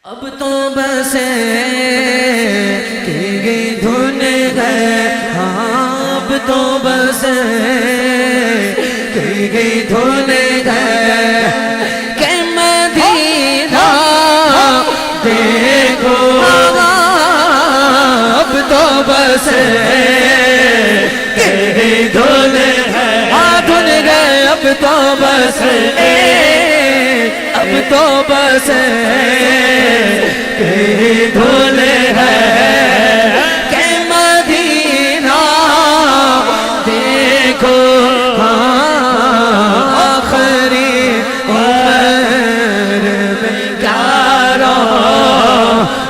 اب تو بس کی دھن ہے، ہاں اب تو بس کی دھن ہے کہ مدینہ دیکھو، اب تو بس کی دھن ہے، دھن گئے اب تو بس، اب تو بس کی دھن ہے کہ مدینہ دیکھو، آخری عمر میں یارو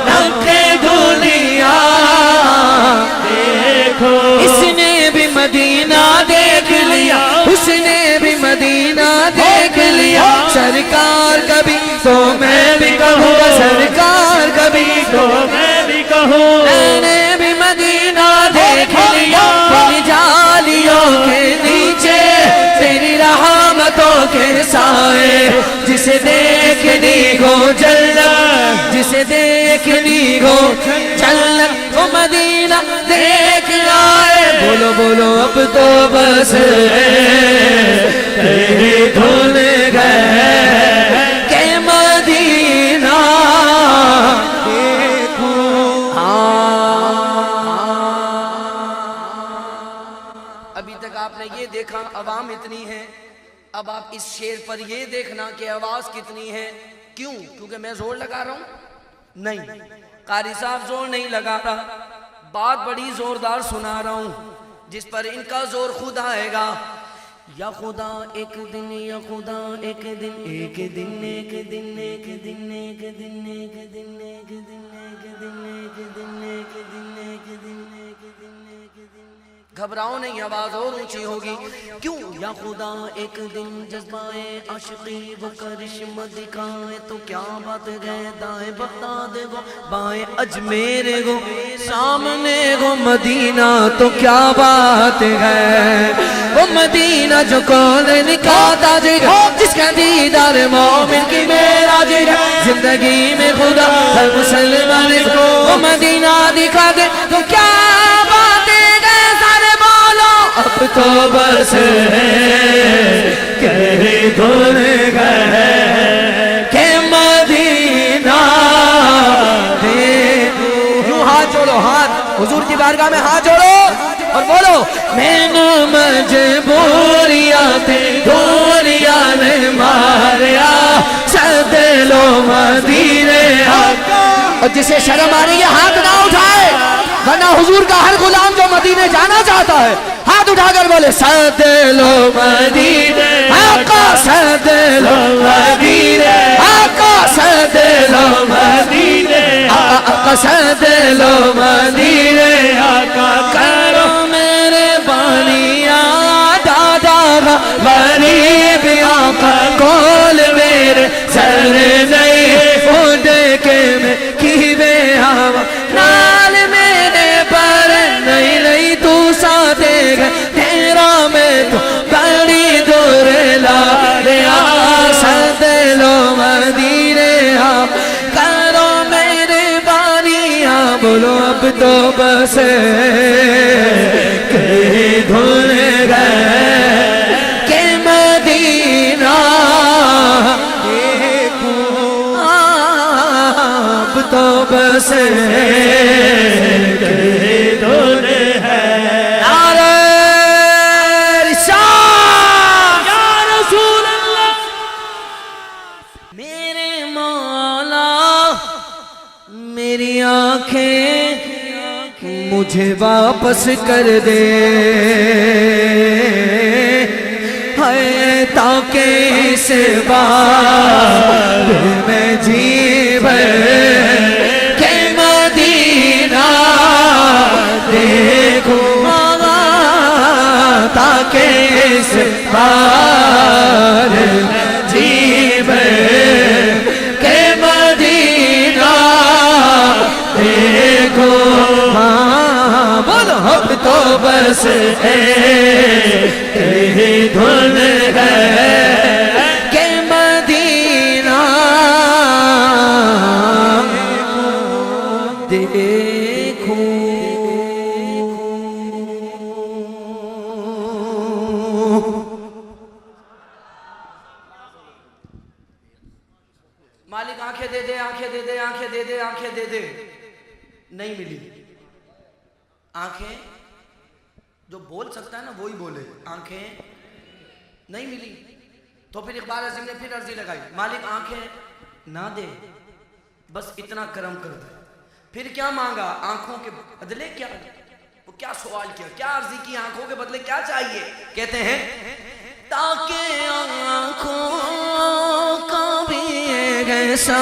رنگ دنیا دیکھو، اس نے بھی مدینہ دیکھ لیا، اس نے بھی مدینہ دیکھ لیا، سرکار کبھی تو میں بھی کہوں گا، سرکار کبھی تو میں بھی کہوں، میں نے بھی مدینہ دیکھ لیا، ان جالیوں کے نیچے تیری رحمتوں کے سائے، جسے دیکھنی ہو جنت، جسے دیکھنی ہو جنت وہ مدینہ دیکھ آئے، بولو بولو اب تو بس تیری دھن گئے کہ مدینہ دیکھو۔ ابھی تک آپ نے یہ دیکھا عوام اتنی ہے، اب آپ اس شعر پر یہ دیکھنا کہ آواز کتنی ہے۔ کیوں؟ کیونکہ میں زور لگا رہا ہوں؟ نہیں، قاری صاحب زور نہیں لگا رہا، بات بڑی زوردار سنا رہا ہوں جس پر ان کا زور خود آئے گا۔ یا خدا ایک دن، یا خدا ایک دن، ایک دن ایک دن ایک دن ایک دن ایک دن ایک دن ایک دن ایک دن ایک دن ایک دن ایک دن ایک دن، گھبراؤ نہیں، آواز اور اونچی ہوگی۔ کیوں؟ یا خدا ایک دن جذبہ عاشقی وہ کرشمہ دکھائے تو کیا بات ہے، دائیں بغداد گو بائیں اجمیر گو سامنے گو مدینہ تو کیا بات ہے، وہ مدینہ جو کون نکاتا جگہ، جس کا دیدار مومن کی معراج ہے، زندگی میں خدا ہر مسلمان کو وہ مدینہ دکھا دے تو کیا بات ہے، سارے بولو اب تو بس کہ دھن گئے کہ مدینہ دیکھو۔ یوں ہاتھ جوڑو، ہاتھ حضور کی بارگاہ میں ہاتھ جوڑو اور بولو، میں نے مجبوریاں تھے دنیا نے ماریا، سد لو مدینے آقا، اور جسے شرم آ رہی ہے ہاتھ نہ اٹھائے، ورنہ حضور کا ہر غلام جو مدینے جانا چاہتا ہے ہاتھ اٹھا کر بولے، سد لو مدینے آقا، سد لو مدینے آقا، سد لو مدینے آقا، سد لو مدینے آقا، کرو میرے بانیا دادا غریب آقا، کول میرے سر نہیں اٹھ کے میں کی بے ہوا، نال میرے پر نہیں نہیں تو ساتھ گئے تیرا میں تو بڑی دور لا ریا، سد لو مدینے آپ کرو میرے بانیاں، بولو اب تو بس کہ دھن گئے کہ مدینہ دیکھو، اب تو بس کہ دھن ہے۔ نعرہ رسالت یا رسول اللہ، میرے مولا میری آنکھیں مجھے واپس کر دے، ہے تاکہ اس بار میں جی بھر کہ مدینہ دیکھو، تاکہ اس بار میں جی بھر کہ مدینہ دیکھو، بولو اب تو بس کہ دھن گئے کہ مدینہ دیکھوں مالک آنکھیں دے دے آنکھیں دے دے آنکھیں دے دے آنکھیں دے دے نہیں ملی آنکھیں جو بول سکتا ہے نا وہی بولے آنکھیں نہیں ملی تو پھر اقبال اعظم نے پھر عرضی لگائی مالک آنکھیں نہ دے بس اتنا کرم کر دے پھر کیا مانگا آنکھوں کے بدلے کیا وہ کیا سوال کیا کیا عرضی کی آنکھوں کے بدلے کیا چاہیے کہتے ہیں تاکہ آنکھوں کا بھی ایسا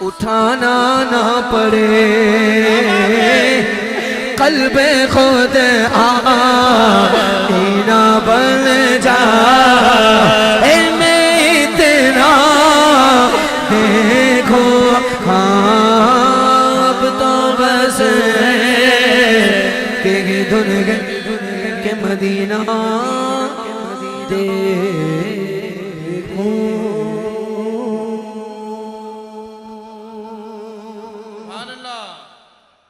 اٹھانا نہ پڑے قلب خود آئینہ بن جائے میں اتنا دیکھو اب تو بس کہ دن کے مدینہ دے